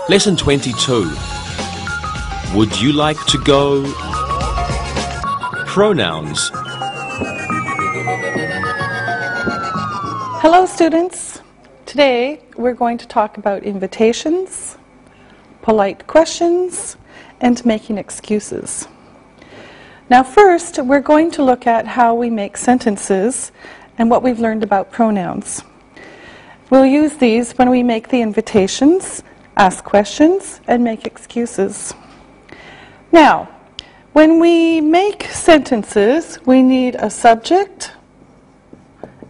Lesson 22. Would you like to go? Pronouns. Hello students. Today we're going to talk about invitations, polite questions, and making excuses. Now first we're going to look at how we make sentences and what we've learned about pronouns. We'll use these when we make the invitations, ask questions, and make excuses. Now, when we make sentences, we need a subject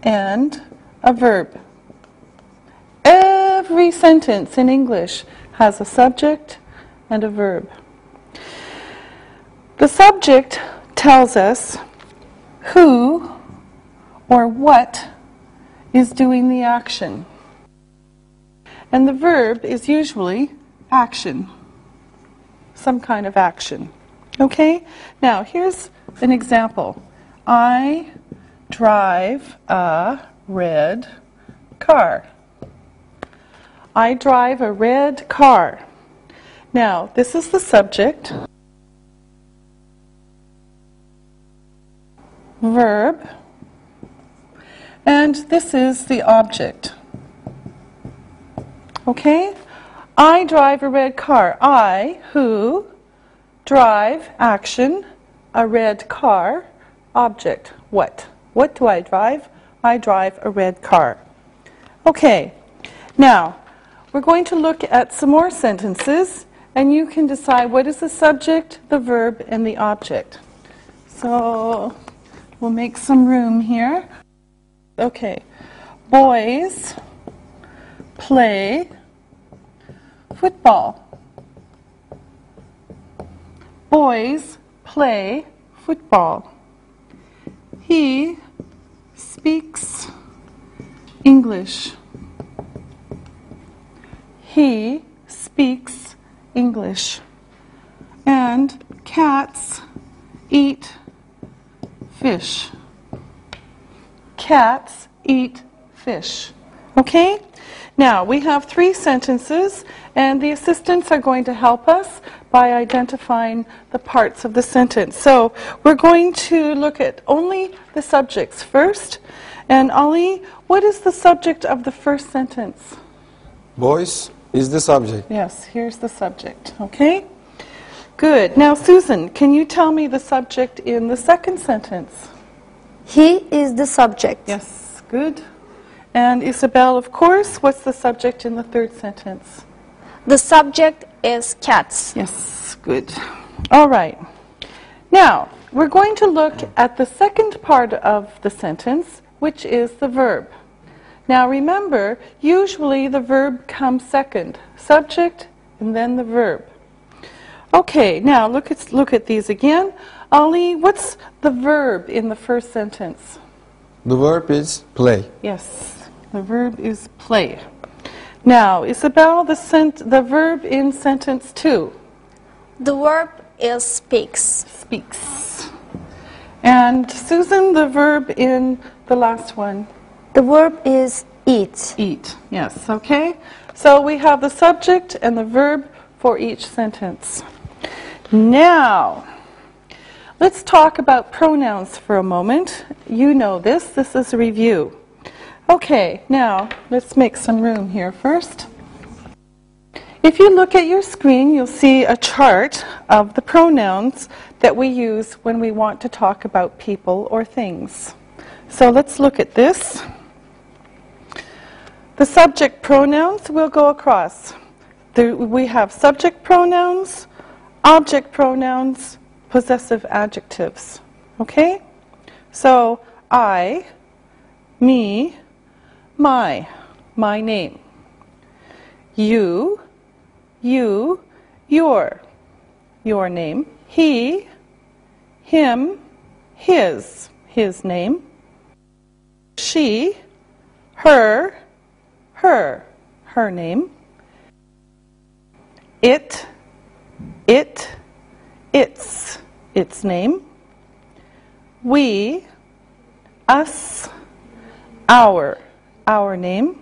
and a verb. Every sentence in English has a subject and a verb. The subject tells us who or what is doing the action. And the verb is usually action, some kind of action. Okay? Now, here's an example. I drive a red car. I drive a red car. Now, this is the subject. Verb. And this is the object. Okay? I drive a red car. I, who, drive, action, a red car, object, what? What do I drive? I drive a red car. Okay, now we're going to look at some more sentences and you can decide what is the subject, the verb, and the object. So we'll make some room here. Okay, boys play football. Boys play football. He speaks English. He speaks English. And cats eat fish. Cats eat fish. Okay? Now, we have 3 sentences, and the assistants are going to help us by identifying the parts of the sentence. So, we're going to look at only the subjects first. And Ali, what is the subject of the first sentence? Boys is the subject. Yes, here's the subject. Okay? Good. Now, Susan, can you tell me the subject in the second sentence? He is the subject. Yes, good. And Isabel, of course, what's the subject in the third sentence? The subject is cats. Yes, good. All right. Now, we're going to look at the second part of the sentence, which is the verb. Now, remember, usually the verb comes second. Subject and then the verb. Okay, now look at these again. Ali, what's the verb in the first sentence? The verb is play. Yes. The verb is play. Now, Isabel, the verb in sentence 2. The verb is speaks. Speaks. And Susan, the verb in the last one. The verb is eat. Eat. Yes, okay. So we have the subject and the verb for each sentence. Now, let's talk about pronouns for a moment. You know this. This is a review. Okay, now let's make some room here first. If you look at your screen, you'll see a chart of the pronouns that we use when we want to talk about people or things. So let's look at this. The subject pronouns will go across. We have subject pronouns, object pronouns, possessive adjectives. Okay? So, I, me, my name. You, your name. He, him, his name. She, her name. It, its name. We, us, our name.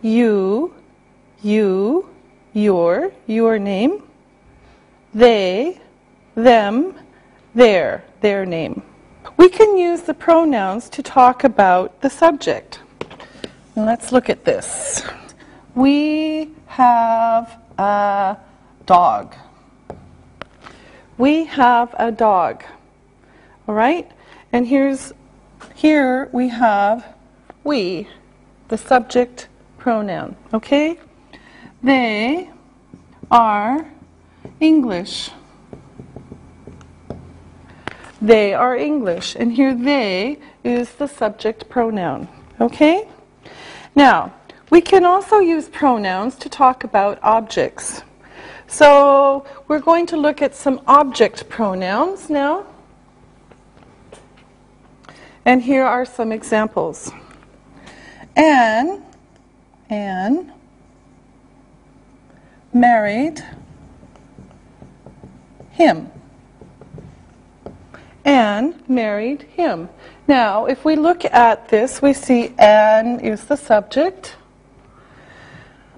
You, your name. They, them, their name. We can use the pronouns to talk about the subject. Let's look at this. We have a dog. We have a dog. All right? And here we have we, the subject pronoun. Okay? They are English. They are English. And here they is the subject pronoun. Okay? Now, we can also use pronouns to talk about objects. So we're going to look at some object pronouns now. And here are some examples. Anne married him. Anne married him. Now, if we look at this, we see Anne is the subject,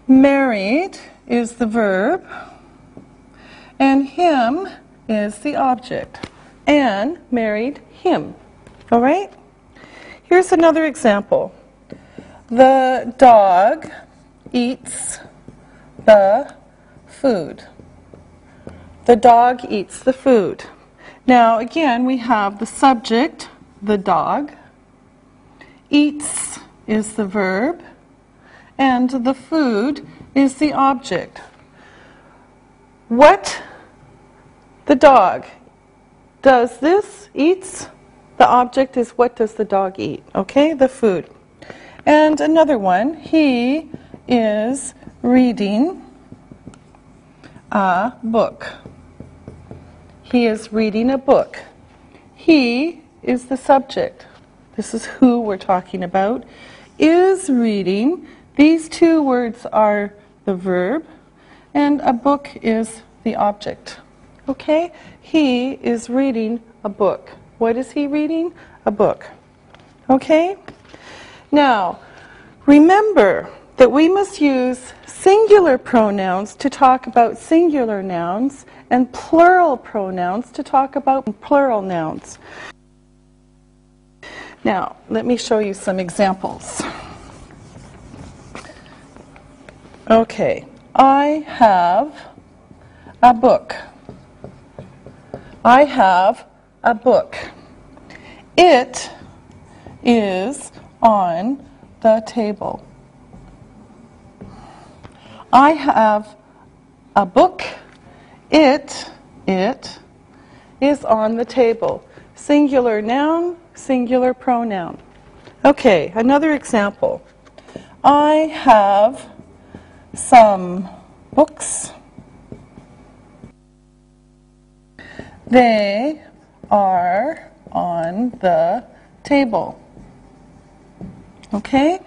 married is the verb, and him is the object. Anne married him. All right? Here's another example. The dog eats the food. The dog eats the food. Now, again, we have the subject, the dog. Eats is the verb. And the food is the object. What the dog does this, eats, the object is what does the dog eat, okay, the food. And another one, he is reading a book. He is reading a book. He is the subject. This is who we're talking about. Is reading. These two words are the verb, and a book is the object. Okay? He is reading a book. What is he reading? A book. Okay? Now, remember that we must use singular pronouns to talk about singular nouns and plural pronouns to talk about plural nouns. Now, let me show you some examples. Okay, I have a book. I have a book. It is on the table. I have a book. It is on the table. Singular noun, singular pronoun. Okay, another example. I have some books. They are on the table. Okay?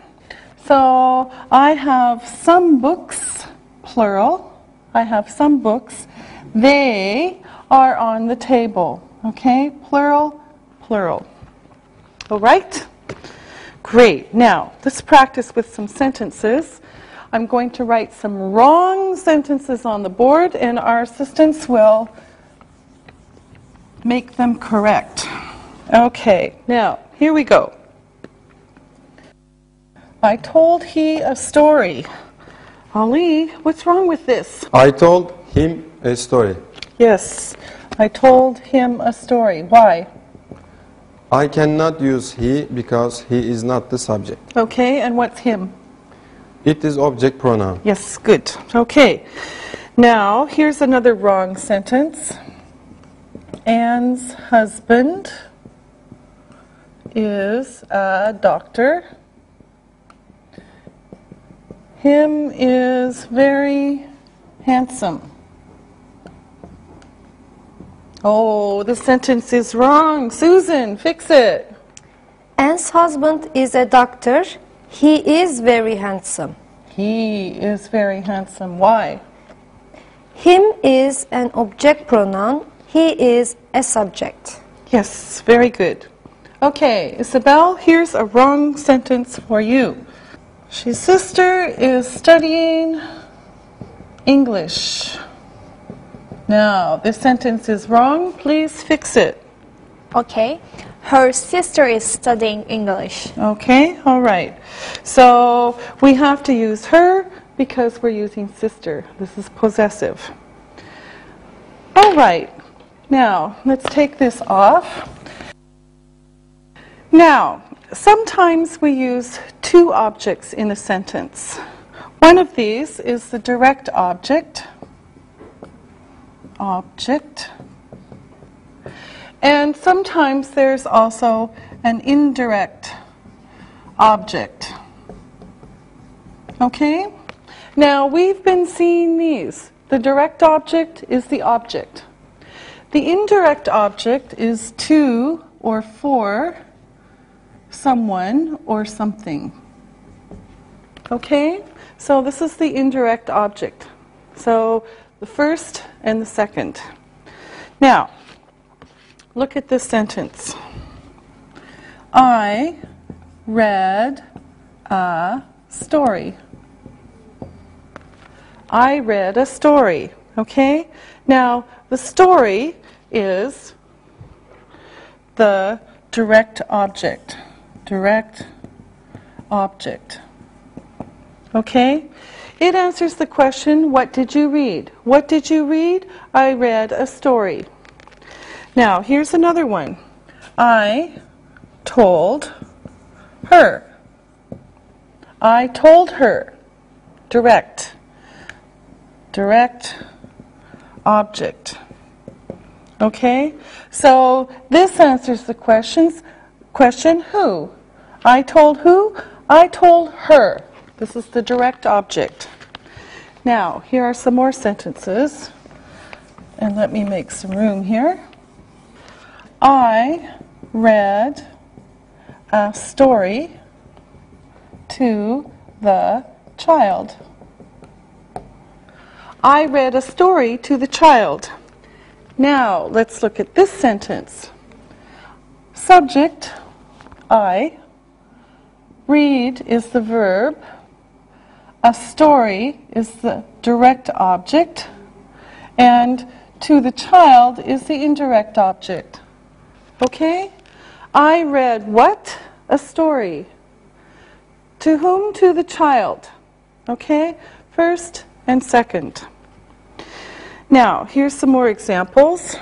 So I have some books, plural. I have some books. They are on the table. Okay? Plural, plural. All right? Great. Now, let's practice with some sentences. I'm going to write some wrong sentences on the board, and our assistants will make them correct. Okay, now, here we go. I told he a story. Ali, what's wrong with this? I told him a story. Yes, I told him a story. Why? I cannot use he because he is not the subject. Okay, and what's him? It is object pronoun. Yes, good. Okay, now here's another wrong sentence. Anne's husband is a doctor. Him is very handsome. Oh, the sentence is wrong. Susan, fix it. Anne's husband is a doctor. He is very handsome. He is very handsome. Why? Him is an object pronoun. He is a subject. Yes, very good. Okay, Isabel, here's a wrong sentence for you. His sister is studying English. Now, this sentence is wrong. Please fix it. Okay. Her sister is studying English. Okay, all right. So we have to use her because we're using sister. This is possessive. All right. Now, let's take this off. Now, sometimes we use two objects in a sentence. One of these is the direct object. And sometimes there's also an indirect object. Okay? Now, we've been seeing these. The direct object is the object. The indirect object is to or for someone or something. Okay? So this is the indirect object. So the first and the second. Now, look at this sentence. I read a story. I read a story. Okay? Now, the story is the direct object. Direct object. Okay? It answers the question, what did you read? What did you read? I read a story. Now, here's another one. I told her. I told her. Direct. Direct object. Okay? So this answers the question, who? I told who? I told her. This is the direct object. Now, here are some more sentences. And let me make some room here. I read a story to the child. I read a story to the child. Now, let's look at this sentence. Subject, I. Read is the verb. A story is the direct object. And to the child is the indirect object. Okay? I read what? A story. To whom? To the child. Okay? First and second. Now, here's some more examples.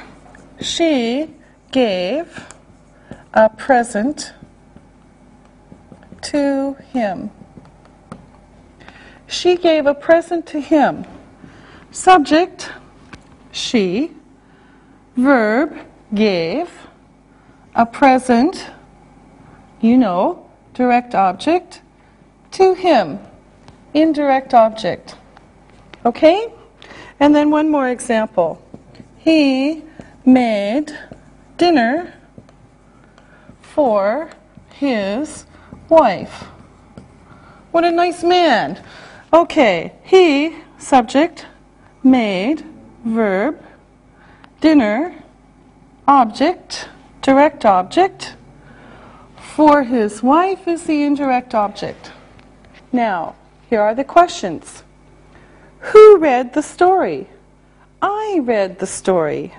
She gave a present to him. She gave a present to him. Subject, she. Verb, gave. A present, you know, direct object. To him, indirect object. Okay? And then one more example. He made dinner for his wife. What a nice man. Okay, he, subject, made, verb, dinner, object, direct object. For his wife is the indirect object. Now, here are the questions. Who read the story? I read the story.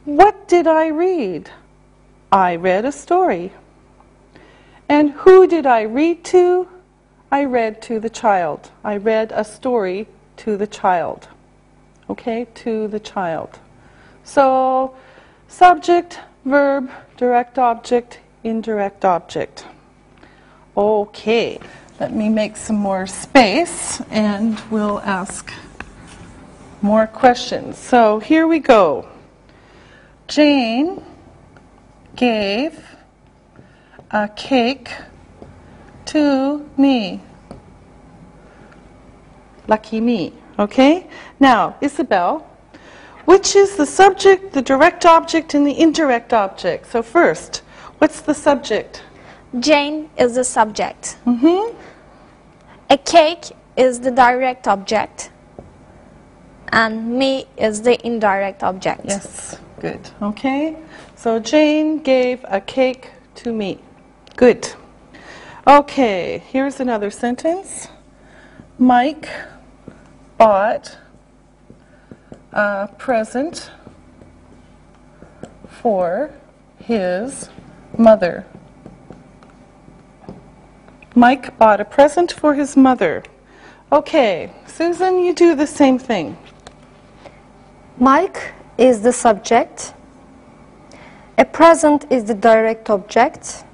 What did I read? I read a story. And who did I read to? I read to the child. I read a story to the child. Okay, to the child. So, subject, verb, direct object, indirect object. Okay, let me make some more space and we'll ask more questions. So here we go. Jane gave a cake to me. Lucky me. Okay? Now, Isabel, which is the subject, the direct object, and the indirect object? So first, what's the subject? Jane is the subject. Mm-hmm. A cake is the direct object. And me is the indirect object. Yes, good. Okay? So Jane gave a cake to me. Good. Okay, here's another sentence. Mike bought a present for his mother. Mike bought a present for his mother. Okay, Susan, you do the same thing. Mike is the subject. A present is the direct object.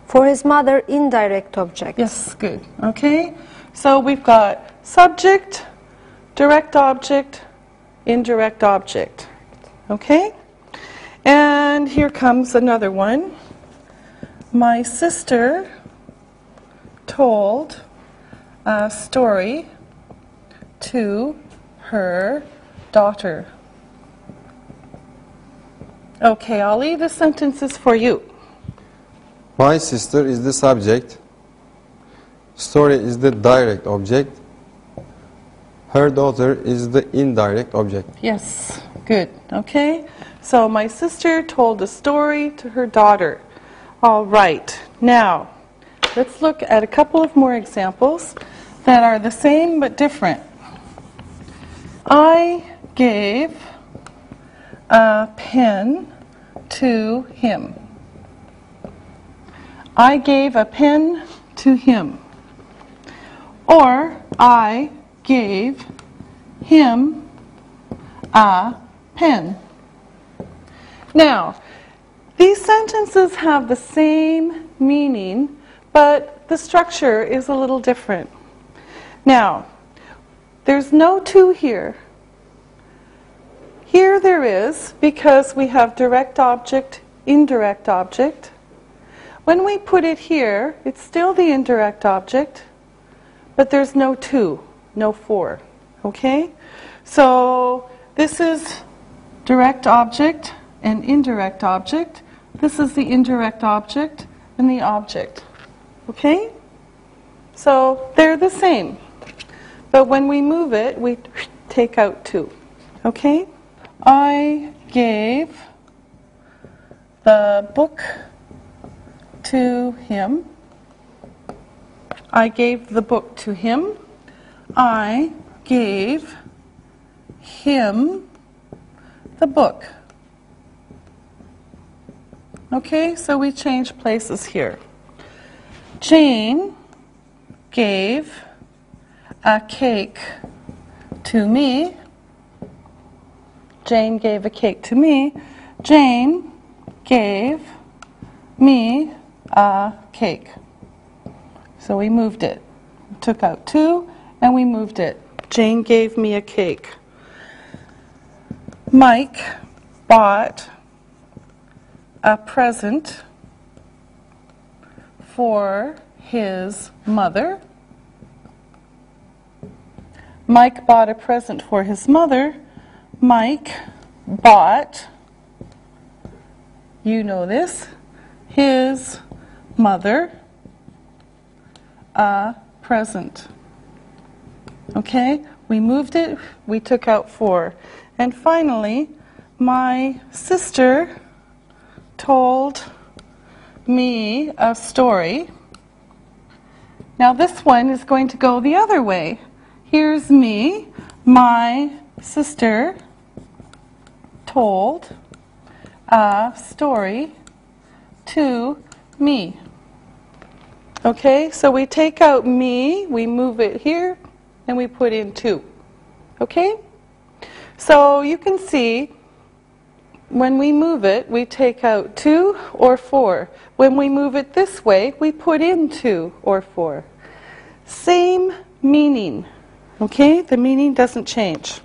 For his mother, indirect object. Yes, good. Okay, so we've got subject, direct object, indirect object. Okay, and here comes another one. My sister told a story to her daughter. Okay, Ollie, the sentence is for you. My sister is the subject. Story is the direct object. Her daughter is the indirect object. Yes, good. Okay, so my sister told a story to her daughter. All right, now let's look at a couple of more examples that are the same but different. I gave a pen to him. I gave a pen to him. Or I gave him a pen. Now, these sentences have the same meaning, but the structure is a little different. Now, there's no to here. Here there is, because we have direct object, indirect object. When we put it here, it's still the indirect object, but there's no to, no for. Okay? So this is direct object and indirect object. This is the indirect object and the object. Okay? So they're the same. But when we move it, we take out to. Okay? I gave the book to him. I gave the book to him. I gave him the book. Okay, so we change places here. Jane gave a cake to me. Jane gave a cake to me. Jane gave me a cake. So we moved it. We took out to and we moved it. Jane gave me a cake. Mike bought a present for his mother. Mike bought a present for his mother. Mike bought, you know this, his mother a present. Okay, we moved it, we took out for. And finally, my sister told me a story. Now this one is going to go the other way. Here's me, my sister told a story to me. Okay, so we take out me, we move it here, and we put in to. Okay? So you can see when we move it, we take out to or for. When we move it this way, we put in to or for. Same meaning. Okay? The meaning doesn't change.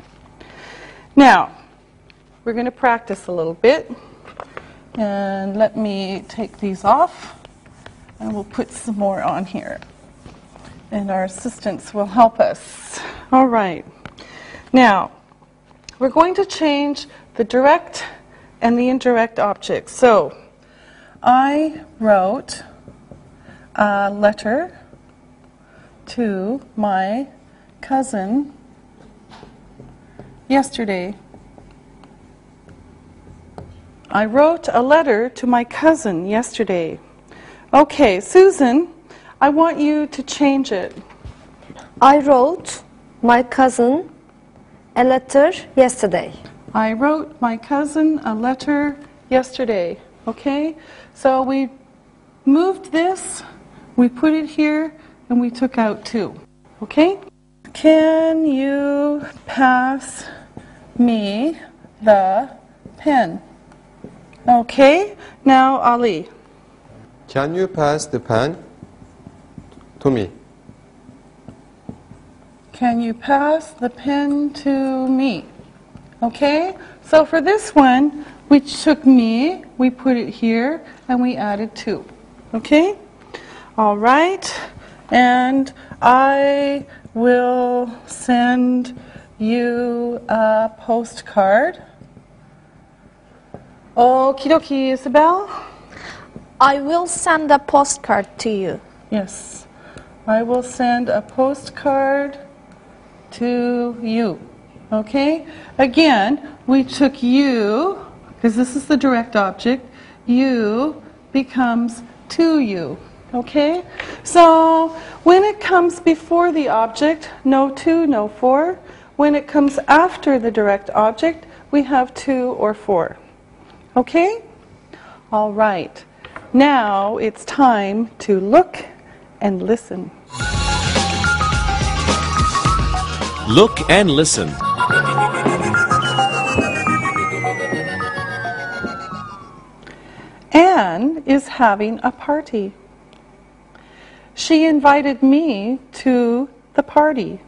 Now, we're going to practice a little bit. And let me take these off. And we'll put some more on here. And our assistants will help us. All right. Now, we're going to change the direct and the indirect objects. So, I wrote a letter to my cousin yesterday. I wrote a letter to my cousin yesterday. Okay, Susan, I want you to change it. I wrote my cousin a letter yesterday. I wrote my cousin a letter yesterday. Okay? So we moved this, we put it here, and we took out 2. Okay? Can you pass me the pen? Okay? Now, Ali. Can you pass the pen to me? Can you pass the pen to me? Okay? So for this one, we took me, we put it here, and we added 2. Okay? All right. And I will send you a postcard. Okie dokie, Isabel. I will send a postcard to you. Yes. I will send a postcard to you. Okay? Again, we took you, because this is the direct object. You becomes to you. Okay? So when it comes before the object, no to, no for. When it comes after the direct object, we have to or for. Okay? All right. Now it's time to look and listen. Look and listen. Anne is having a party. She invited me to the party.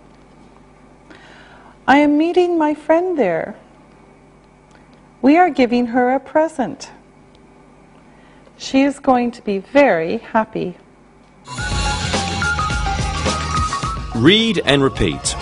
I am meeting my friend there. We are giving her a present. She is going to be very happy. Read and repeat.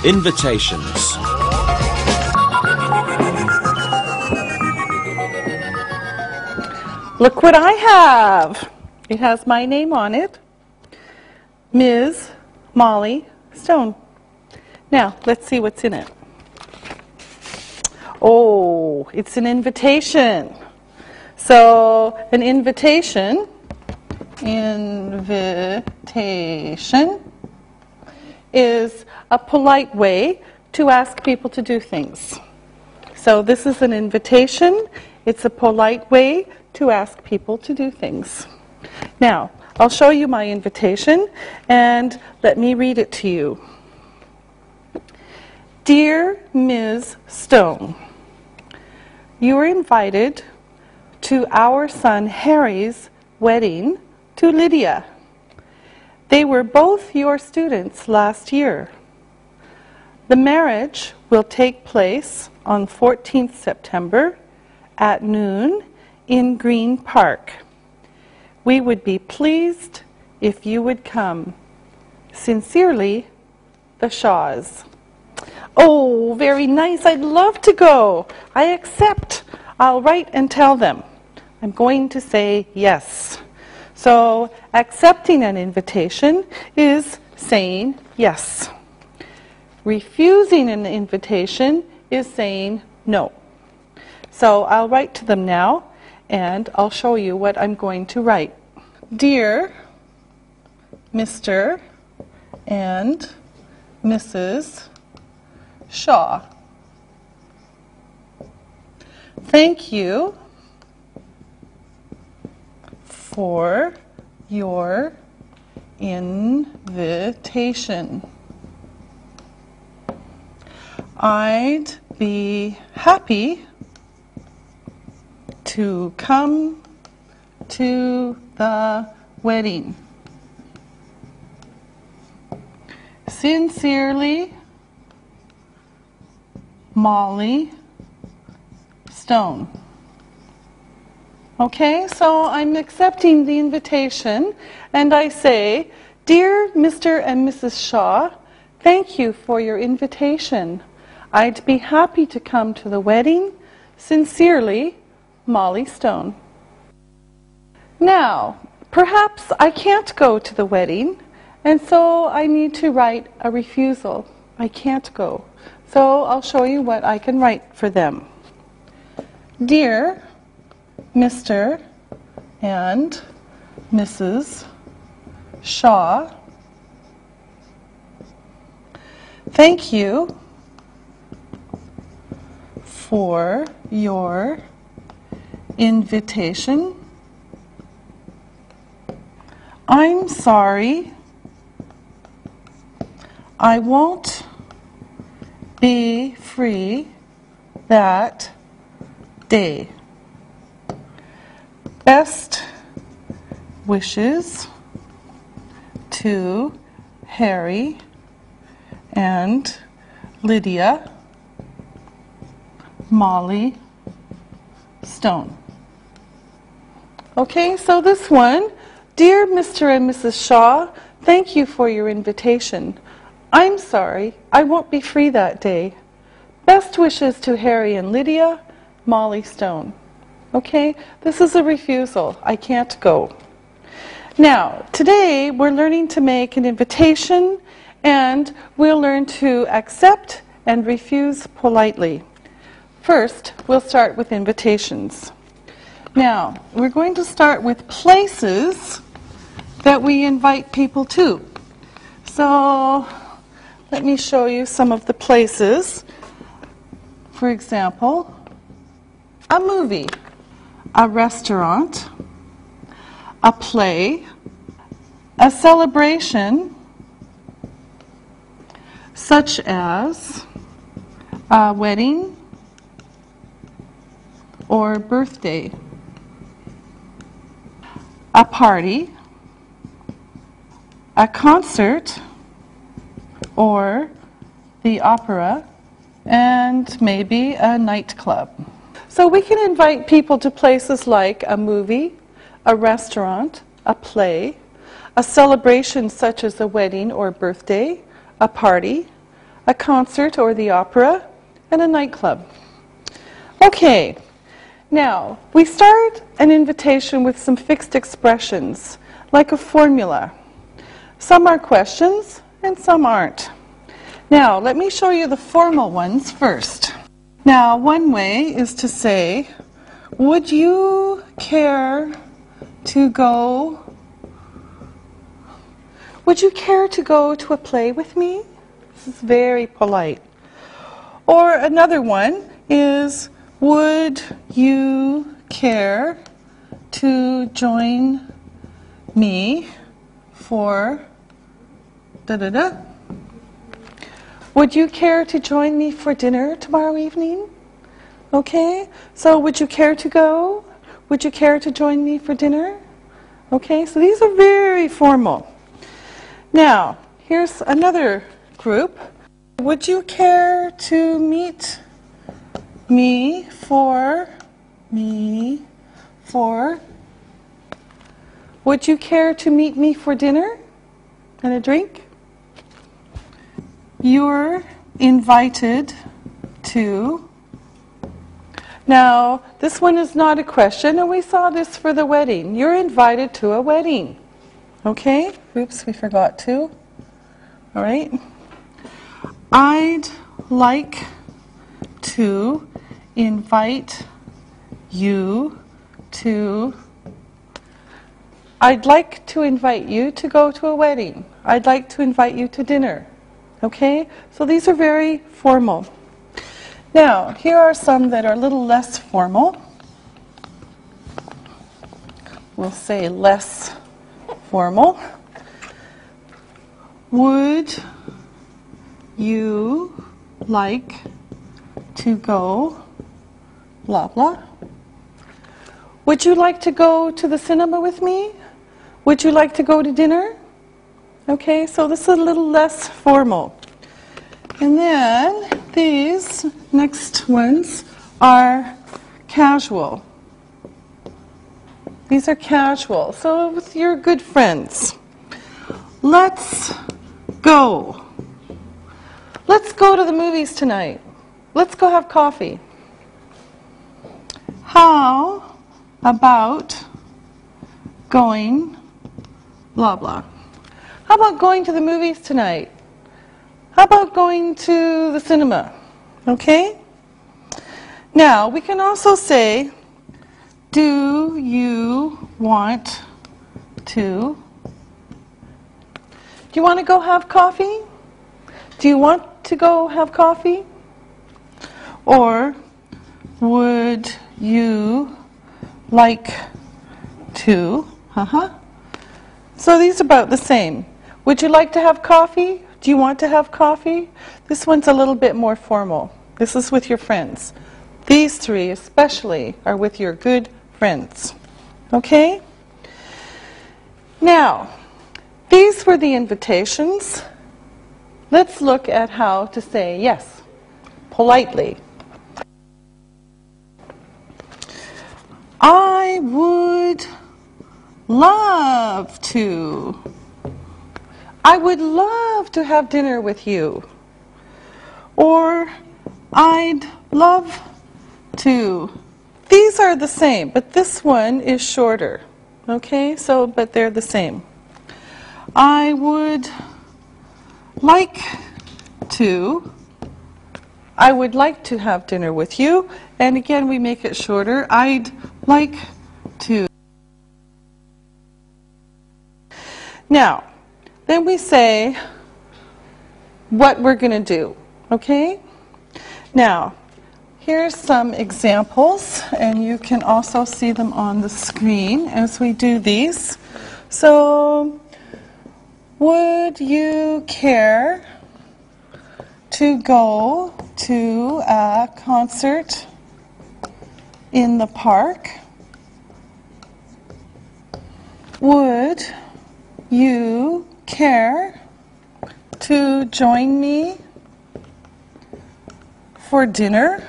Invitations. Look what I have. It has my name on it. Ms. Molly Stone. Now, let's see what's in it. Oh, it's an invitation. So, an invitation is a polite way to ask people to do things. So this is an invitation. It's a polite way to ask people to do things. Now, I'll show you my invitation and let me read it to you. Dear Ms. Stone, you are invited to our son Harry's wedding to Lydia. They were both your students last year. The marriage will take place on 14th September at noon in Green Park. We would be pleased if you would come. Sincerely, the Shaws. Oh, very nice. I'd love to go. I accept. I'll write and tell them. I'm going to say yes. So, accepting an invitation is saying yes. Refusing an invitation is saying no. So, I'll write to them now, and I'll show you what I'm going to write. Dear Mr. and Mrs. Shaw, thank you for your invitation. I'd be happy to come to the wedding. Sincerely, Molly Stone. Okay, so I'm accepting the invitation and I say, Dear Mr. and Mrs. Shaw, Thank you for your invitation. I'd be happy to come to the wedding. Sincerely, Molly Stone. Now, perhaps I can't go to the wedding, and so I need to write a refusal. I can't go. So I'll show you what I can write for them. Dear Mr. and Mrs. Shaw, thank you for your invitation. I'm sorry, I won't be free that day. Best wishes to Harry and Lydia, Molly Stone. Okay, so this one, dear Mr. and Mrs. Shaw, thank you for your invitation. I'm sorry, I won't be free that day. Best wishes to Harry and Lydia, Molly Stone. Okay, this is a refusal. I can't go. Now, today we're learning to make an invitation, and we'll learn to accept and refuse politely. First, we'll start with invitations. Now, we're going to start with places that we invite people to. So, let me show you some of the places. For example, a movie, a restaurant, a play, a celebration, such as a wedding or birthday, a party, a concert, or the opera, and maybe a nightclub. So we can invite people to places like a movie, a restaurant, a play, a celebration such as a wedding or birthday, a party, a concert or the opera, and a nightclub. Okay, now we start an invitation with some fixed expressions, like a formula. Some are questions and some aren't. Now, let me show you the formal ones first. Now, one way is to say, would you care to go to a play with me? This is very polite. Or another one is, would you care to join me for da-da-da? Would you care to join me for dinner tomorrow evening? Okay, so would you care to go? Would you care to join me for dinner? Okay, so these are very formal. Now, here's another group. Would you care to meet me for? Would you care to meet me for dinner and a drink? You're invited to. Now, this one is not a question, and we saw this for the wedding. You're invited to a wedding. Okay? Oops, we forgot to. All right. I'd like to invite you to. I'd like to invite you to go to a wedding. I'd like to invite you to dinner. Okay? So these are very formal. Now, here are some that are a little less formal. We'll say less formal. Would you like to go blah blah? Would you like to go to the cinema with me? Would you like to go to dinner? Okay, so this is a little less formal. And then these next ones are casual. These are casual, so with your good friends. Let's go. let's go to the movies tonight. Let's go have coffee. How about going, blah, blah. How about going to the movies tonight? How about going to the cinema? Okay? Now, we can also say, do you want to? Do you want to go have coffee? Do you want to go have coffee? Or would you like to? So these are about the same. Would you like to have coffee? Do you want to have coffee? This one's a little bit more formal. This is with your friends. These three especially are with your good friends. Okay? Now, these were the invitations. Let's look at how to say yes, politely. I would love to. I would love to have dinner with you. Or I'd love to. These are the same, but this one is shorter. Okay, so, but they're the same. I would like to. I would like to have dinner with you. And again, we make it shorter. I'd like to. Now, then we say what we're going to do. Okay? Now, here's some examples, and you can also see them on the screen as we do these. So, would you care to go to a concert in the park? Would you care to join me for dinner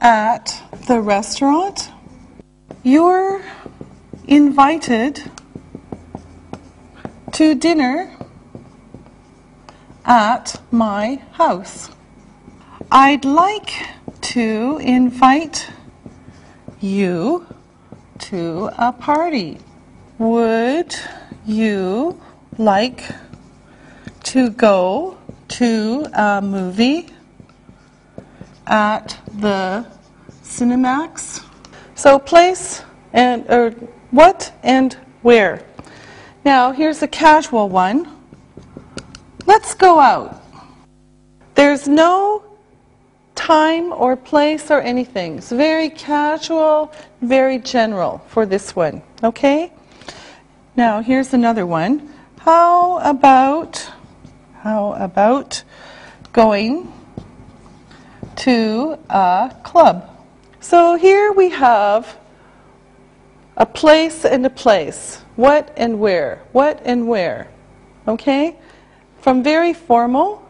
at the restaurant? You're invited to dinner at my house. I'd like to invite you to a party. Would you like to go to a movie at the Cinemax? So place and what and where. Now here's a casual one. Let's go out. There's no time or place or anything. It's very casual, very general for this one. Okay? Now here's another one. How about going to a club? So here we have a place and a place. What and where? What and where? Okay? From very formal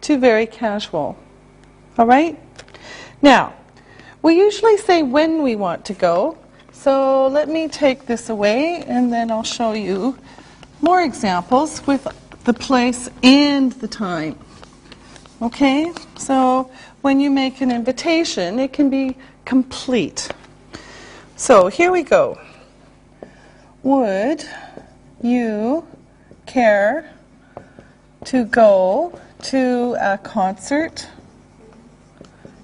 to very casual. All right? Now, we usually say when we want to go. So let me take this away and then I'll show you more examples with the place and the time. Okay? So when you make an invitation, it can be complete. So here we go. Would you care to go to a concert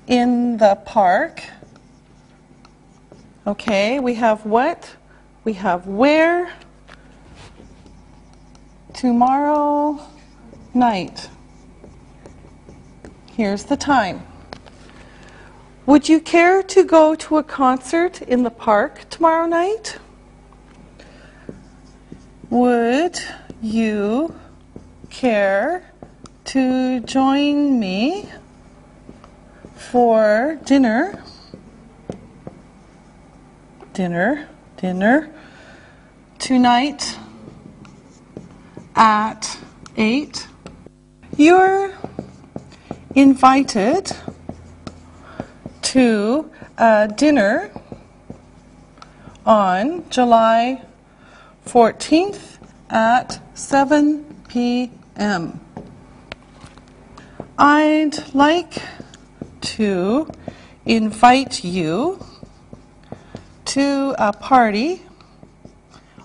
in the park? Okay, we have what? We have where? Tomorrow night. Here's the time. Would you care to go to a concert in the park tomorrow night? Would you care to join me for dinner? Dinner tonight at 8. You're invited to dinner on July 14th at 7 p.m. I'd like to invite you to a party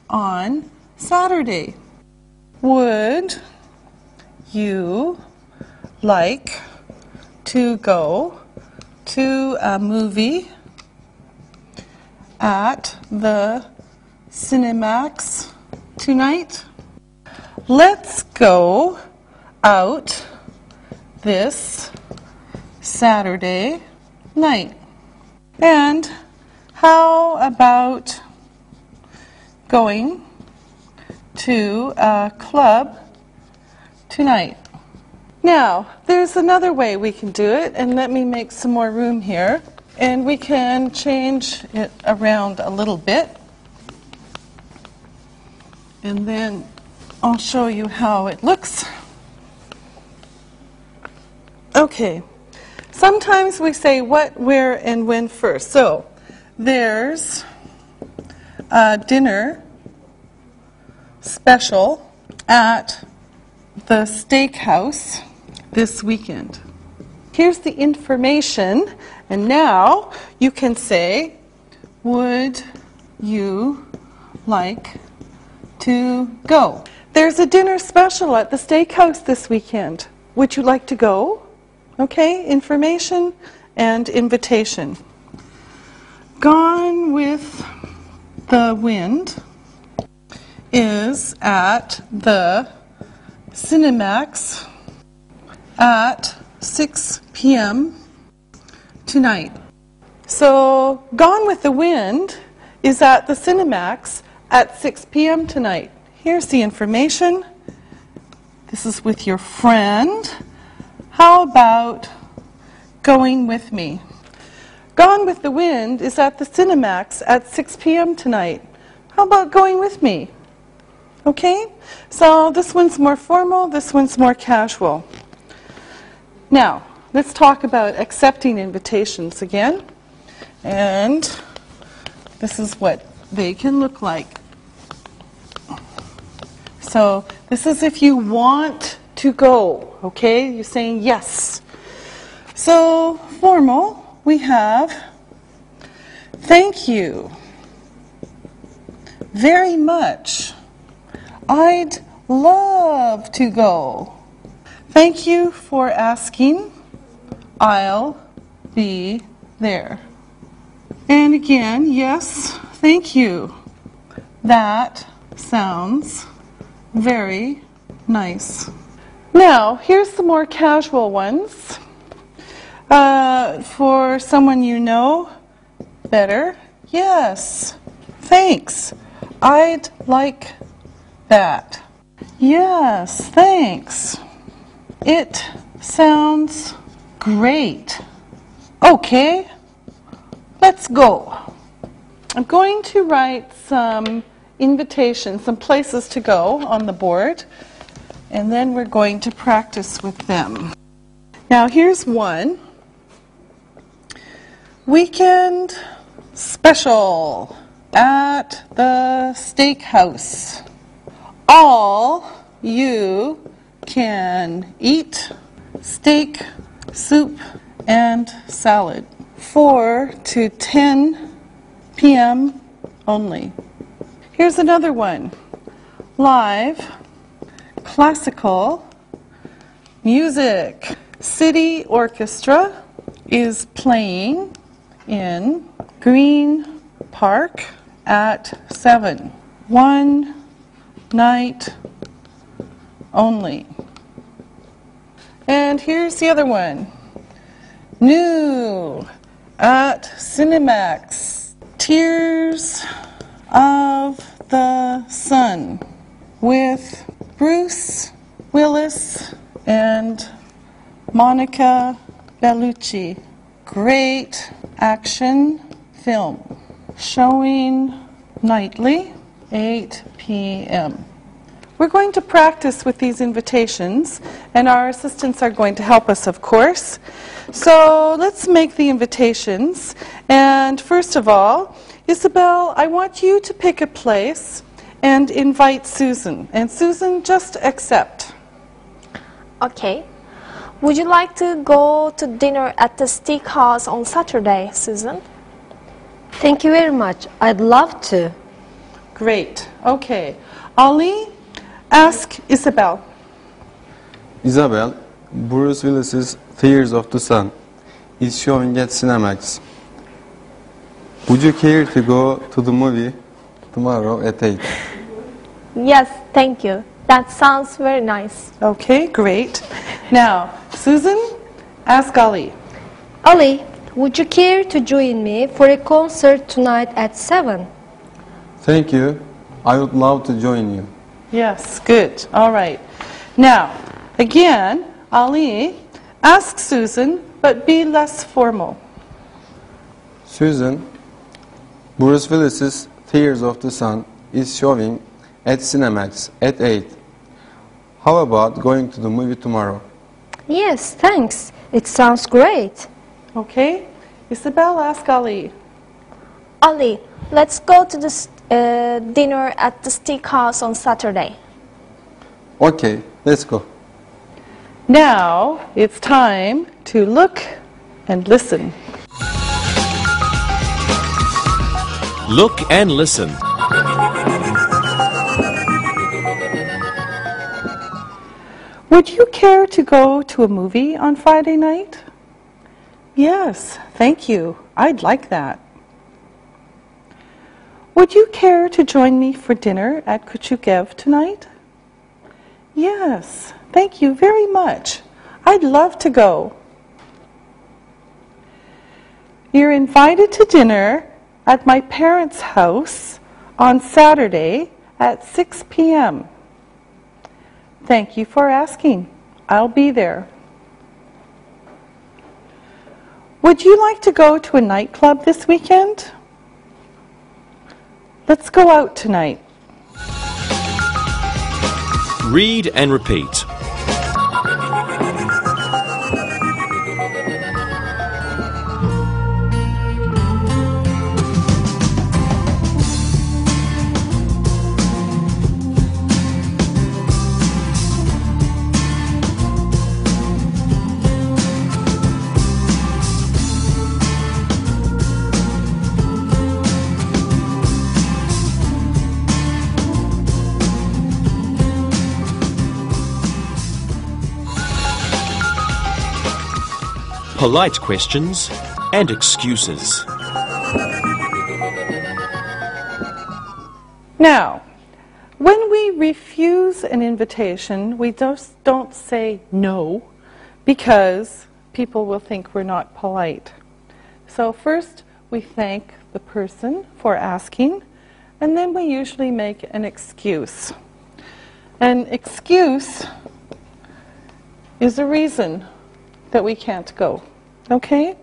on Saturday. Would you like to go to a movie at the Cinemax tonight? Let's go out this Saturday night. And how about going to a club tonight? Now, there's another way we can do it, and let me make some more room here. And we can change it around a little bit. And then I'll show you how it looks. Okay. Sometimes we say what, where, and when first. So, there's a dinner special at the steakhouse this weekend. Here's the information, and now you can say, would you like to go? There's a dinner special at the steakhouse this weekend. Would you like to go? Okay, information and invitation. Gone with the Wind is at the Cinemax at 6 p.m. tonight. So, Gone with the Wind is at the Cinemax at 6 p.m. tonight. Here's the information. This is with your friend. How about going with me? Gone with the Wind is at the Cinemax at 6 p.m. tonight. How about going with me? Okay, so this one's more formal, this one's more casual. Now, let's talk about accepting invitations again. And this is what they can look like. So, this is if you want to go, okay? You're saying yes. So, formal, we have, thank you very much. I'd love to go. Thank you for asking. I'll be there. And again, yes, thank you. That sounds very nice. Now, here's the more casual ones. For someone you know better, yes, thanks. I'd like that. Yes, thanks. It sounds great. Okay, let's go. I'm going to write some invitations, some places to go on the board, and then we're going to practice with them. Now, here's one. Weekend special at the steakhouse. All you can eat steak, soup, and salad. 4 to 10 p.m. only. Here's another one. Live classical music. City Orchestra is playing in Green Park at 7. One night only. And here's the other one. New at Cinemax. Tears of the Sun with Bruce Willis and Monica Bellucci. Great action film. Showing nightly, 8 p.m. We're going to practice with these invitations, and our assistants are going to help us, of course. So let's make the invitations. And first of all, Isabel, I want you to pick a place and invite Susan. And Susan, just accept. Okay. Would you like to go to dinner at the steakhouse on Saturday, Susan? Thank you very much. I'd love to. Great. Okay. Ali, ask Isabel. Isabel, Bruce Willis's Tears of the Sun is showing at Cinemax. Would you care to go to the movie tomorrow at 8? Yes, thank you. That sounds very nice. Okay, great. Now, Susan, ask Ali. Ali, would you care to join me for a concert tonight at 7? Thank you. I would love to join you. Yes, good. All right. Now, again, Ali, ask Susan, but be less formal. Susan, Bruce Willis's Tears of the Sun is showing at Cinemax at 8. How about going to the movie tomorrow? Yes, thanks. It sounds great. Okay. Isabel, ask Ali. Ali, let's go to the dinner at the steakhouse on Saturday. Okay, let's go. Now, it's time to look and listen. Look and listen. Would you care to go to a movie on Friday night? Yes, thank you. I'd like that. Would you care to join me for dinner at Kuchukev tonight? Yes, thank you very much. I'd love to go. You're invited to dinner at my parents' house on Saturday at 6 p.m. Thank you for asking. I'll be there. Would you like to go to a nightclub this weekend? Let's go out tonight. Read and repeat. Polite questions and excuses. Now, when we refuse an invitation, we just don't say no because people will think we're not polite. So first, we thank the person for asking, and then we usually make an excuse. An excuse is a reason that we can't go. Okay?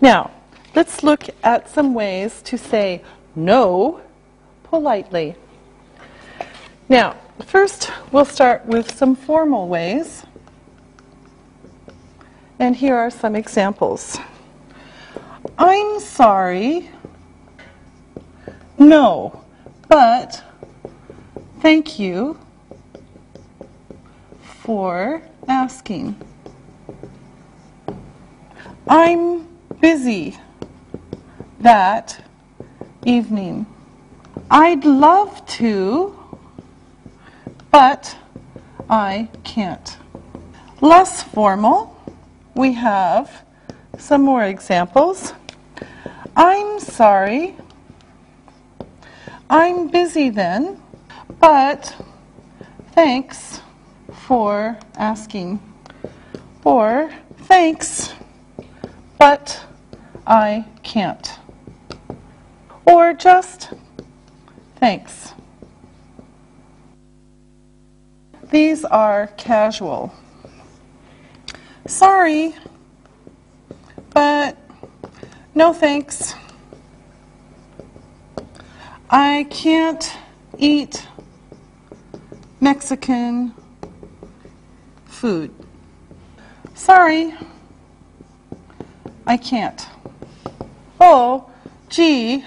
Now, let's look at some ways to say no politely. Now, first we'll start with some formal ways. And here are some examples. I'm sorry. No, but thank you for asking. I'm busy that evening. I'd love to, but I can't. Less formal, we have some more examples. I'm sorry. I'm busy then, but thanks for asking. Or thanks, but I can't. Or just thanks. These are casual. Sorry, but no thanks. I can't eat Mexican food. Sorry, I can't. Oh, gee.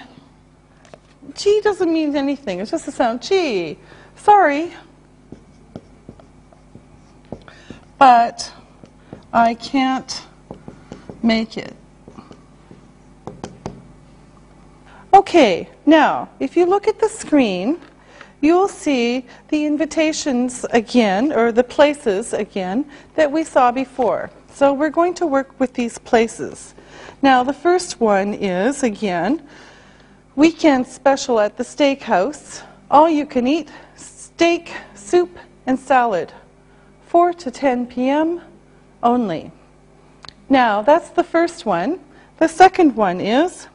Gee doesn't mean anything. It's just a sound. Gee. Sorry. But I can't make it. Okay, now, if you look at the screen, you'll see the invitations again, or the places again, that we saw before. So we're going to work with these places. Now, the first one is, again, weekend special at the steakhouse. All you can eat steak, soup, and salad. 4 to 10 p.m. only. Now, that's the first one. The second one is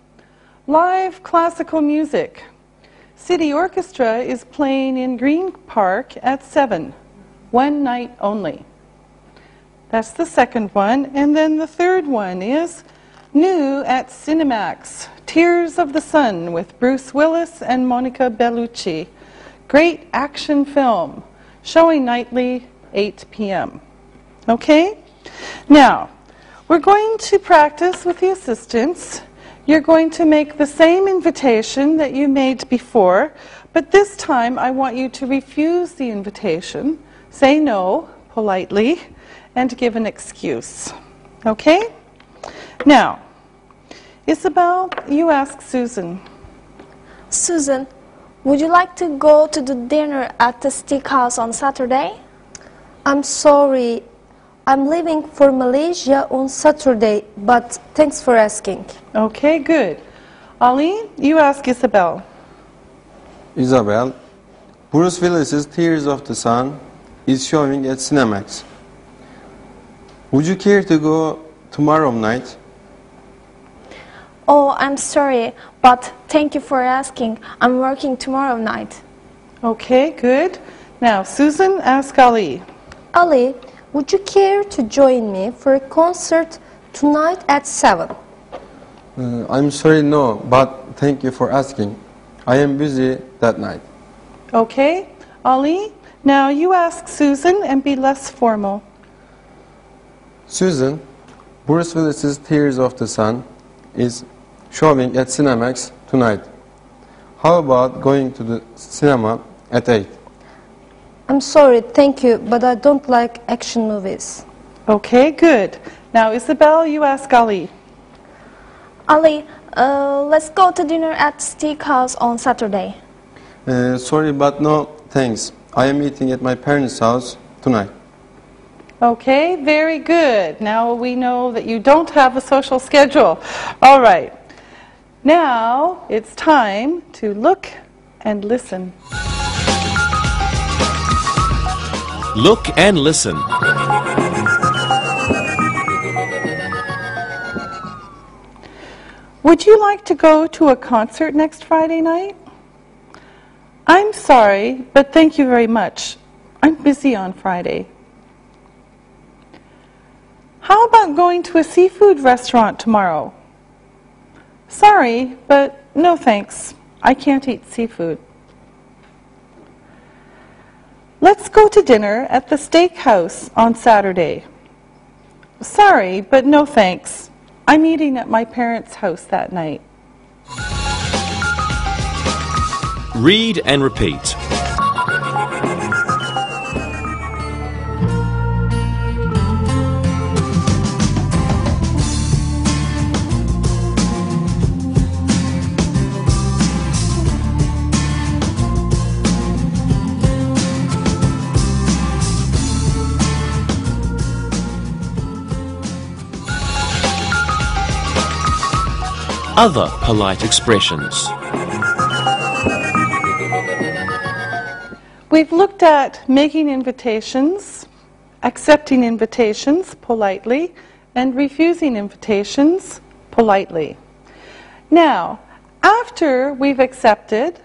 live classical music. City Orchestra is playing in Green Park at 7. One night only. That's the second one. And then the third one is new at Cinemax. Tears of the Sun with Bruce Willis and Monica Bellucci. Great action film. Showing nightly, 8 p.m. Okay? Now, we're going to practice with the assistants. You're going to make the same invitation that you made before, but this time I want you to refuse the invitation, say no politely, and give an excuse. Okay? Now, Isabel, you ask Susan. Susan, would you like to go to the dinner at the steakhouse on Saturday? I'm sorry, I'm leaving for Malaysia on Saturday, but thanks for asking. Okay, good. Ali, you ask Isabel. Isabel, Bruce Willis's Tears of the Sun is showing at Cinemax. Would you care to go tomorrow night? Oh, I'm sorry, but thank you for asking. I'm working tomorrow night. Okay, good. Now, Susan, ask Ali. Ali, would you care to join me for a concert tonight at 7? I'm sorry, no, but thank you for asking. I am busy that night. Okay, Ali, now you ask Susan and be less formal. Susan, Bruce Willis's Tears of the Sun is showing at Cinemax tonight. How about going to the cinema at 8? I'm sorry, thank you, but I don't like action movies. Okay, good. Now, Isabel, you ask Ali. Ali, let's go to dinner at steakhouse on Saturday. Sorry, but no, thanks. I am eating at my parents' house tonight. Okay, very good. Now we know that you don't have a social schedule. All right. Now it's time to look and listen. Look and listen. Would you like to go to a concert next Friday night? I'm sorry, but thank you very much. I'm busy on Friday. How about going to a seafood restaurant tomorrow? Sorry, but no thanks. I can't eat seafood. Let's go to dinner at the steakhouse on Saturday. Sorry, but no thanks. I'm eating at my parents' house that night. Read and repeat. Other polite expressions. We've looked at making invitations, accepting invitations politely, and refusing invitations politely. Now, after we've accepted,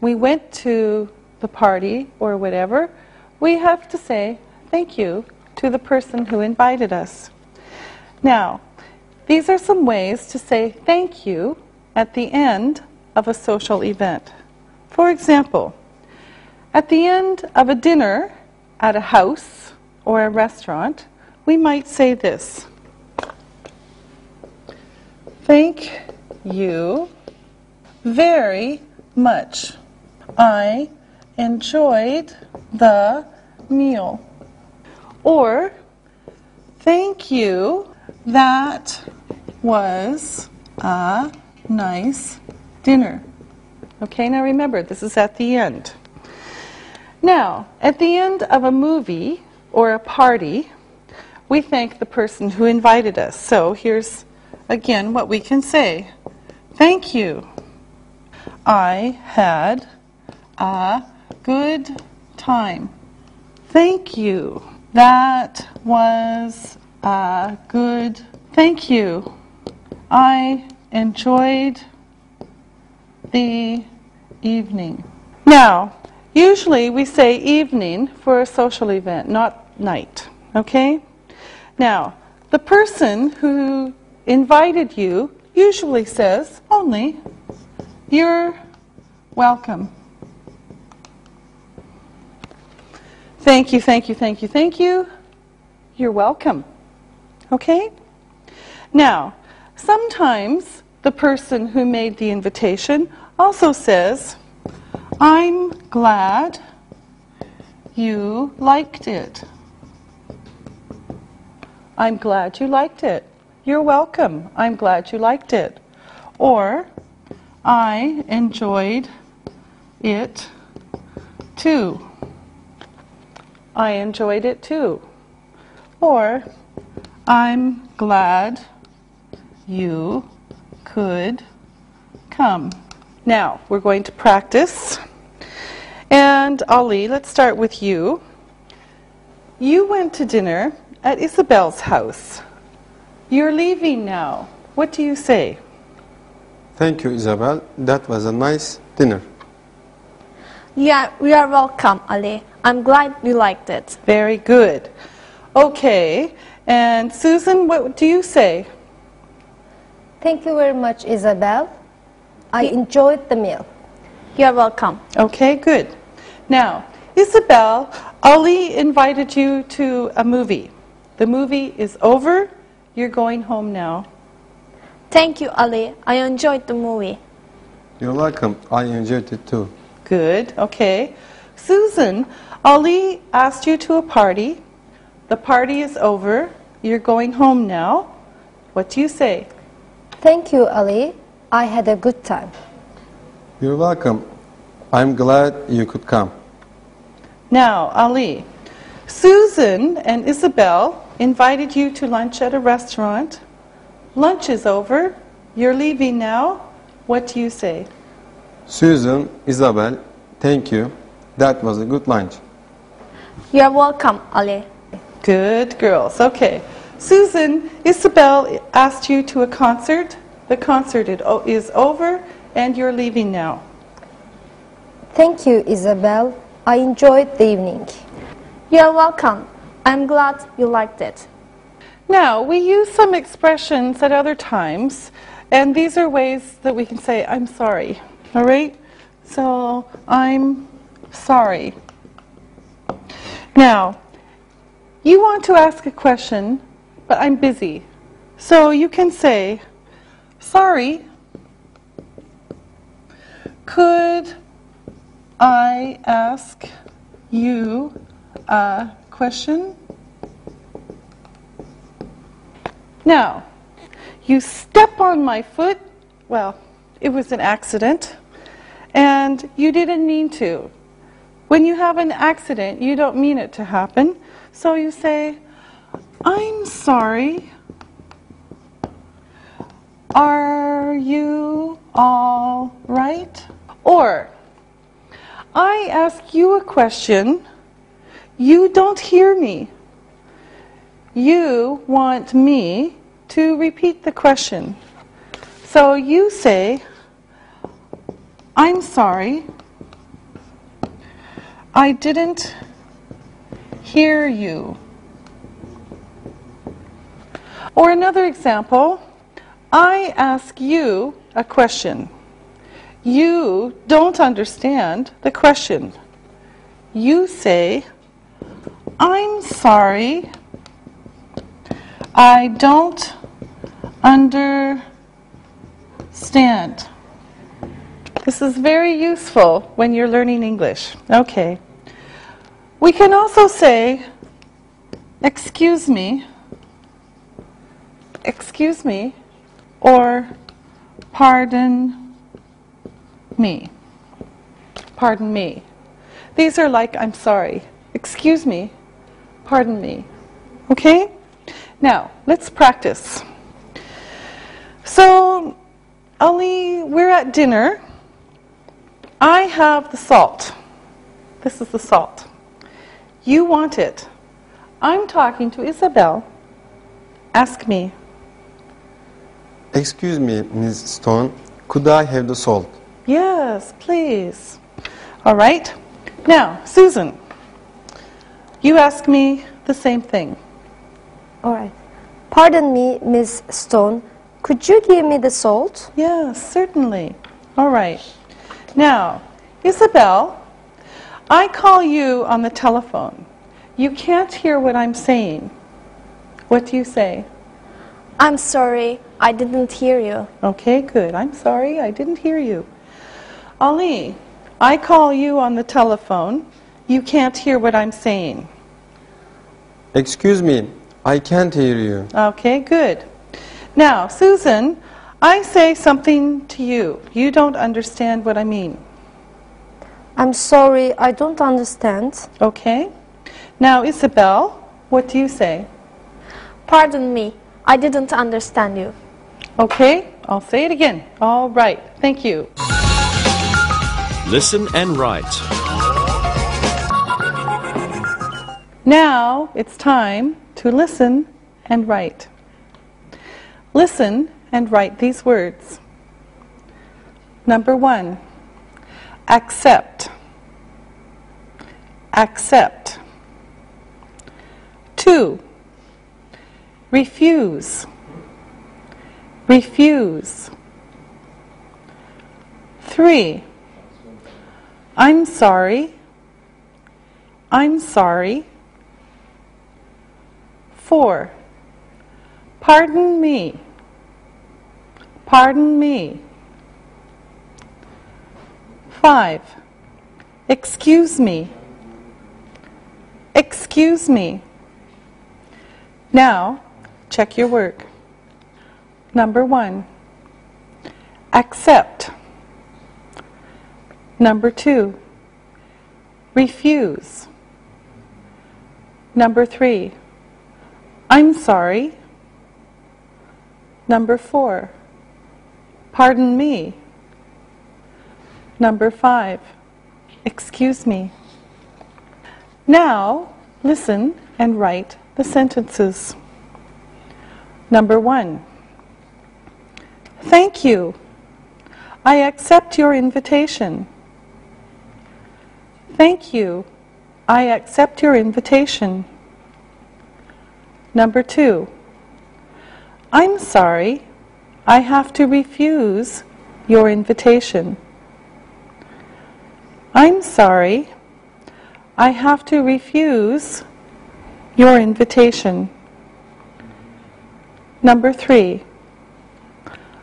we went to the party or whatever, we have to say thank you to the person who invited us. Now, these are some ways to say thank you at the end of a social event. For example, at the end of a dinner at a house or a restaurant, we might say this. Thank you very much. I enjoyed the meal. Or, Thank you. That was a nice dinner. Okay, now remember, this is at the end. Now, at the end of a movie or a party, we thank the person who invited us. So here's, again, what we can say. Thank you. I had a good time. Thank you. That was a good. Thank you. I enjoyed the evening. Now, usually we say evening for a social event, not night. Okay? Now, the person who invited you usually says only, "You're welcome." Thank you, thank you, thank you, thank you. You're welcome. Okay? Now, sometimes the person who made the invitation also says, "I'm glad you liked it." I'm glad you liked it. You're welcome. I'm glad you liked it. Or, I enjoyed it too. I enjoyed it too. Or, I'm glad you could come. Now, we're going to practice. And Ali, let's start with you. You went to dinner at Isabel's house. You're leaving now. What do you say? Thank you, Isabel. That was a nice dinner. Yeah, you are welcome, Ali. I'm glad you liked it. Very good. Okay. And Susan, what do you say? Thank you very much, Isabel. I enjoyed the meal. You are welcome. Okay, good. Now, Isabel, Ali invited you to a movie. The movie is over. You're going home now. Thank you, Ali. I enjoyed the movie. You're welcome. I enjoyed it too. Good, okay. Susan, Ali asked you to a party. The party is over. You're going home now. What do you say? Thank you, Ali. I had a good time. You're welcome. I'm glad you could come. Now, Ali, Susan and Isabel invited you to lunch at a restaurant. Lunch is over. You're leaving now. What do you say? Susan, Isabel, thank you. That was a good lunch. You are welcome, Ali. Good girls. Okay. Susan, Isabel asked you to a concert. The concert is over and you're leaving now. Thank you, Isabel. I enjoyed the evening. You are welcome. I'm glad you liked it. Now, we use some expressions at other times, and these are ways that we can say, I'm sorry. All right? So, I'm sorry. Now, you want to ask a question, but I'm busy. So you can say, sorry, could I ask you a question? Now, you step on my foot. Well, it was an accident, and you didn't mean to. When you have an accident, you don't mean it to happen. So you say, I'm sorry. Are you all right? Or, I ask you a question. You don't hear me. You want me to repeat the question. So you say, I'm sorry. I didn't hear you. Or another example, I ask you a question. You don't understand the question. You say, I'm sorry. I don't understand. This is very useful when you're learning English. Okay. We can also say, excuse me, excuse me or pardon me. Pardon me. These are like I'm sorry. Excuse me. Pardon me. Okay? Now, let's practice. So, Ali, we're at dinner. I have the salt. This is the salt. You want it. I'm talking to Isabel. Ask me. Excuse me, Ms. Stone, could I have the salt? Yes, please. All right. Now, Susan, you ask me the same thing. All right. Pardon me, Miss Stone. Could you give me the salt? Yes, certainly. All right. Now, Isabel, I call you on the telephone. You can't hear what I'm saying. What do you say? I'm sorry, I didn't hear you. Okay, good. I'm sorry, I didn't hear you. Ali, I call you on the telephone. You can't hear what I'm saying. Excuse me, I can't hear you. Okay, good. Now, Susan, I say something to you. You don't understand what I mean. I'm sorry, I don't understand. Okay. Now, Isabel, what do you say? Pardon me, I didn't understand you. Okay, I'll say it again. All right, thank you. Listen and write. Now it's time to listen and write. Listen and write these words. Number 1, accept. Accept. 2, refuse. Refuse. 3, I'm sorry. I'm sorry. 4, pardon me. Pardon me. 5, excuse me. Excuse me. Now, check your work. Number 1, accept. Number 2, refuse. Number 3, I'm sorry. Number 4, pardon me. Number 5, excuse me. Now, listen and write the sentences. Number 1, thank you. I accept your invitation. Thank you. I accept your invitation. Number 2, I'm sorry. I have to refuse your invitation. I'm sorry. I have to refuse your invitation. Number 3,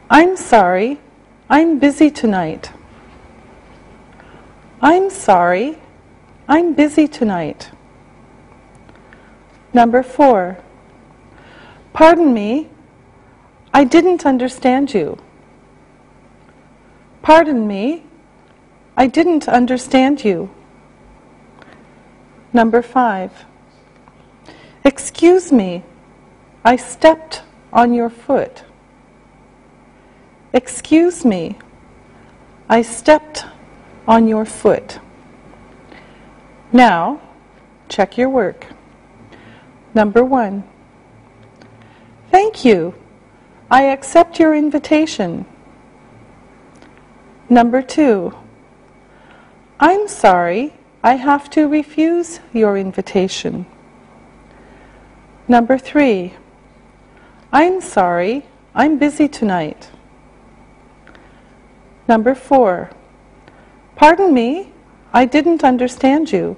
I'm sorry. I'm busy tonight. I'm sorry. I'm busy tonight. Number 4, pardon me. I didn't understand you. Pardon me. I didn't understand you. Number 5, excuse me. I stepped on your foot. Excuse me. I stepped on your foot. Now, check your work. Number 1, thank you. I accept your invitation. Number 2, I'm sorry. I have to refuse your invitation. Number 3, I'm sorry. I'm busy tonight. Number 4, pardon me. I didn't understand you.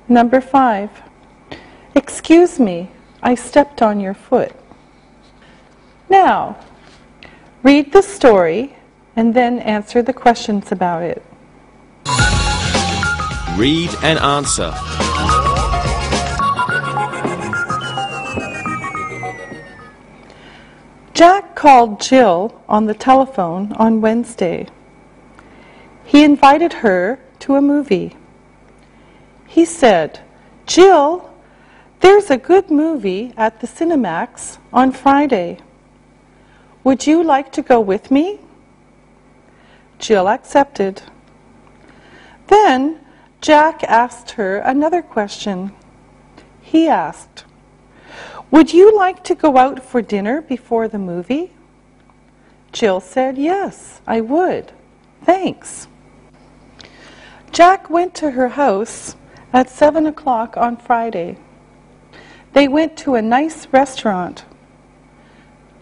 Number 5, excuse me. I stepped on your foot. Now, read the story and then answer the questions about it. Read and answer. Jack called Jill on the telephone on Wednesday. He invited her to a movie. He said, "Jill, there's a good movie at the Cinemax on Friday. Would you like to go with me?" Jill accepted. Then Jack asked her another question. He asked, "Would you like to go out for dinner before the movie?" Jill said, "Yes, I would. Thanks." Jack went to her house at 7 o'clock on Friday. They went to a nice restaurant.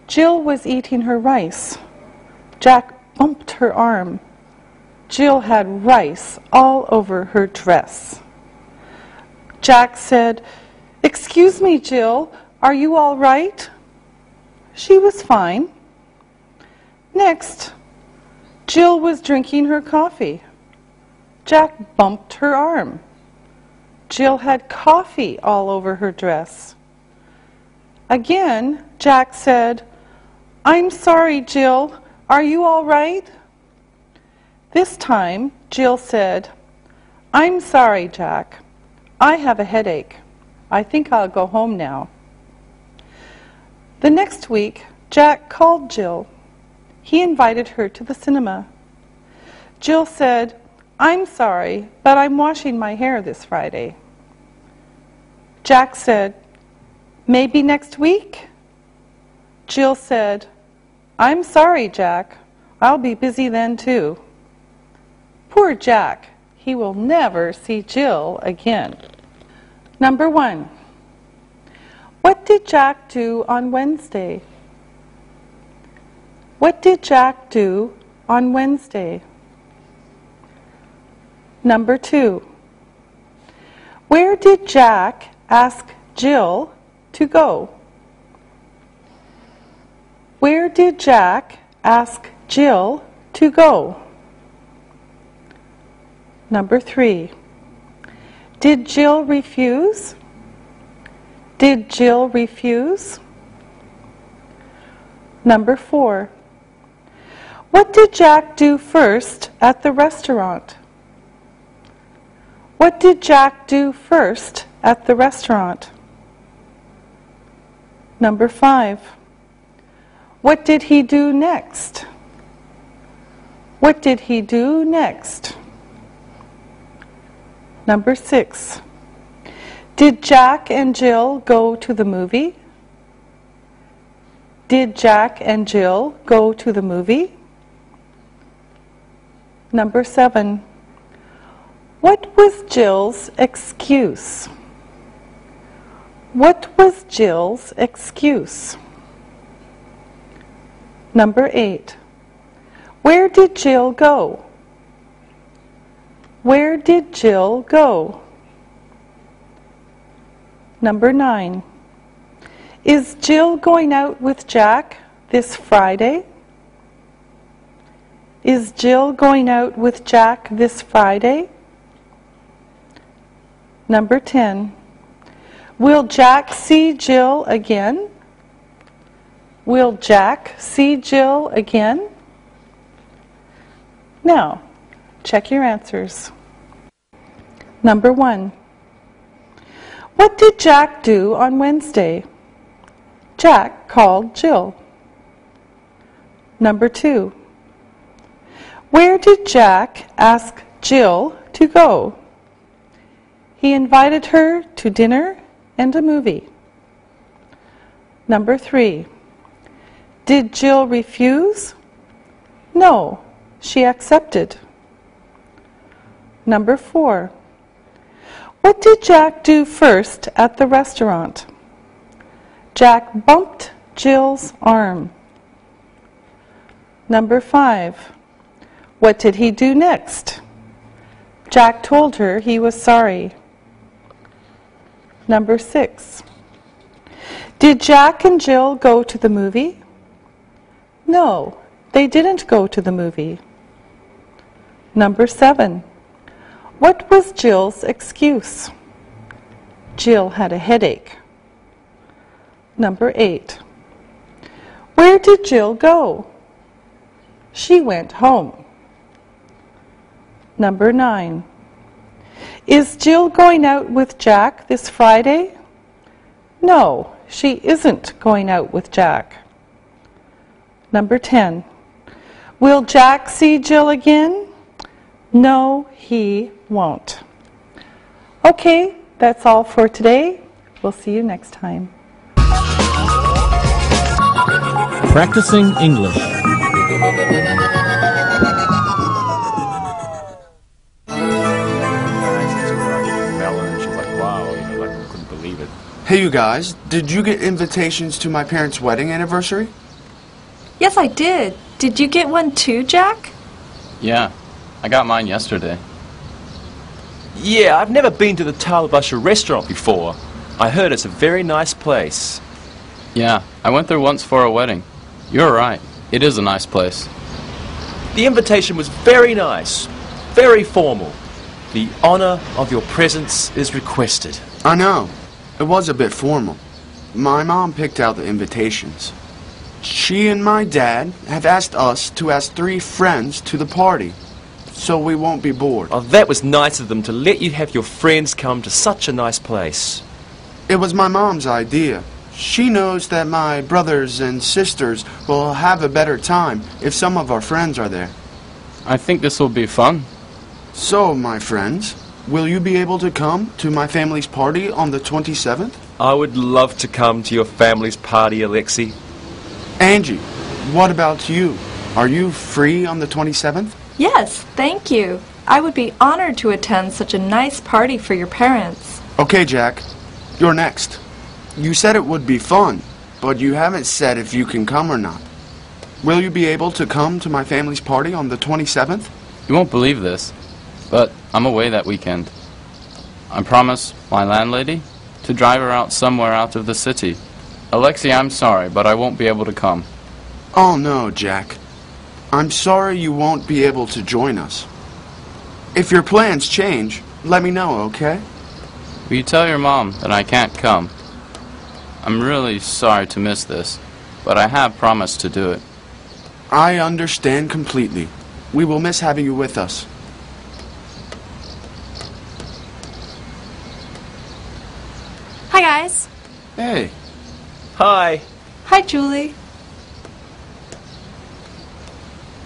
Jill was eating her rice. Jack bumped her arm. Jill had rice all over her dress. Jack said, "Excuse me, Jill, are you all right?" She was fine. Next, Jill was drinking her coffee. Jack bumped her arm. Jill had coffee all over her dress. Again, Jack said, "I'm sorry, Jill, are you all right?" This time, Jill said, "I'm sorry, Jack. I have a headache. I think I'll go home now." The next week, Jack called Jill. He invited her to the cinema. Jill said, "I'm sorry, but I'm washing my hair this Friday." Jack said, "Maybe next week?" Jill said, "I'm sorry, Jack. I'll be busy then too." Poor Jack. He will never see Jill again. Number 1. What did Jack do on Wednesday? What did Jack do on Wednesday? Number 2. Where did Jack ask Jill to go? Where did Jack ask Jill to go? Number 3. Did Jill refuse? Did Jill refuse? Number 4. What did Jack do first at the restaurant? What did Jack do first at the restaurant? Number 5. What did he do next? What did he do next? Number 6. Did Jack and Jill go to the movie? Did Jack and Jill go to the movie? Number 7. What was Jill's excuse? What was Jill's excuse? Number 8. Where did Jill go? Where did Jill go? Number 9. Is Jill going out with Jack this Friday? Is Jill going out with Jack this Friday? Number 10. Will Jack see Jill again? Will Jack see Jill again? Now, check your answers. Number 1. What did Jack do on Wednesday? Jack called Jill. Number 2. Where did Jack ask Jill to go? He invited her to dinner and a movie. Number 3. Did Jill refuse? No, she accepted. Number 4. What did Jack do first at the restaurant? Jack bumped Jill's arm. Number 5. What did he do next? Jack told her he was sorry. Number 6. Did Jack and Jill go to the movie? No, they didn't go to the movie. Number 7. What was Jill's excuse? Jill had a headache. Number 8. Where did Jill go? She went home. Number 9. Is Jill going out with Jack this Friday? No, she isn't going out with Jack. Number 10. Will Jack see Jill again? No, he won't. Okay, that's all for today. We'll see you next time. Practicing English. Hey you guys, did you get invitations to my parents' wedding anniversary? Yes, I did. Did you get one too, Jack? Yeah, I got mine yesterday. Yeah, I've never been to the Talabasha restaurant before. I heard it's a very nice place. Yeah, I went there once for a wedding. You're right, it is a nice place. The invitation was very nice, very formal. The honor of your presence is requested. I know. It was a bit formal. My mom picked out the invitations. She and my dad have asked us to ask 3 friends to the party, so we won't be bored. Oh, that was nice of them to let you have your friends come to such a nice place. It was my mom's idea. She knows that my brothers and sisters will have a better time if some of our friends are there. I think this will be fun. So, my friends, will you be able to come to my family's party on the 27th? I would love to come to your family's party, Alexi. Angie, what about you? Are you free on the 27th? Yes, thank you. I would be honored to attend such a nice party for your parents. Okay, Jack, you're next. You said it would be fun, but you haven't said if you can come or not. Will you be able to come to my family's party on the 27th? You won't believe this, but I'm away that weekend. I promised my landlady to drive her out somewhere out of the city. Alexi, I'm sorry, but I won't be able to come. Oh no, Jack. I'm sorry you won't be able to join us. If your plans change, let me know, okay? Will you tell your mom that I can't come? I'm really sorry to miss this, but I have promised to do it. I understand completely. We will miss having you with us. Hi, guys. Hey. Hi. Hi, Julie.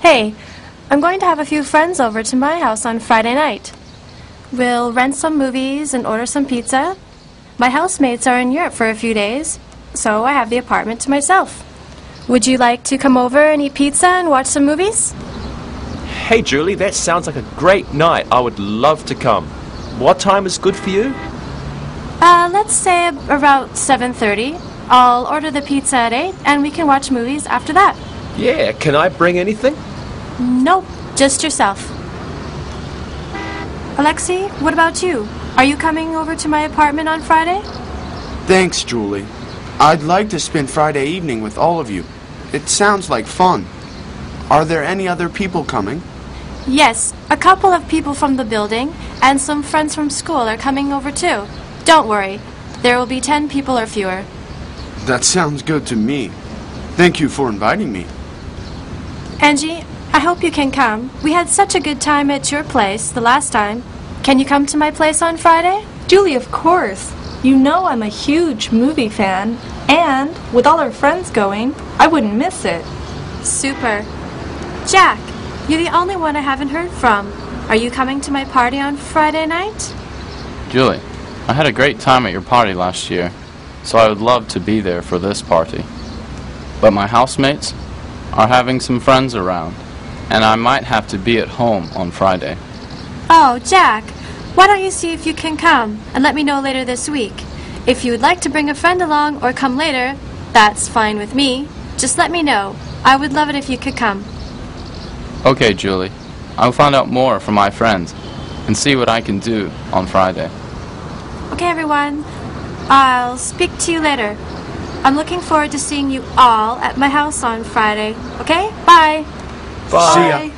Hey, I'm going to have a few friends over to my house on Friday night. We'll rent some movies and order some pizza. My housemates are in Europe for a few days, so I have the apartment to myself. Would you like to come over and eat pizza and watch some movies? Hey, Julie, that sounds like a great night. I would love to come. What time is good for you? Let's say about 7:30. I'll order the pizza at 8, and we can watch movies after that. Yeah, can I bring anything? Nope, just yourself. Alexi, what about you? Are you coming over to my apartment on Friday? Thanks, Julie. I'd like to spend Friday evening with all of you. It sounds like fun. Are there any other people coming? Yes, a couple of people from the building and some friends from school are coming over too. Don't worry, there will be 10 people or fewer. That sounds good to me. Thank you for inviting me. Angie, I hope you can come. We had such a good time at your place the last time. Can you come to my place on Friday? Julie, of course. You know I'm a huge movie fan, and with all our friends going, I wouldn't miss it. Super. Jack, you're the only one I haven't heard from. Are you coming to my party on Friday night? Julie, I had a great time at your party last year, so I would love to be there for this party. But my housemates are having some friends around, and I might have to be at home on Friday. Oh, Jack, why don't you see if you can come and let me know later this week. If you would like to bring a friend along or come later, that's fine with me. Just let me know. I would love it if you could come. Okay, Julie. I'll find out more from my friends and see what I can do on Friday. Okay, everyone. I'll speak to you later. I'm looking forward to seeing you all at my house on Friday. Okay? Bye. Bye. See ya.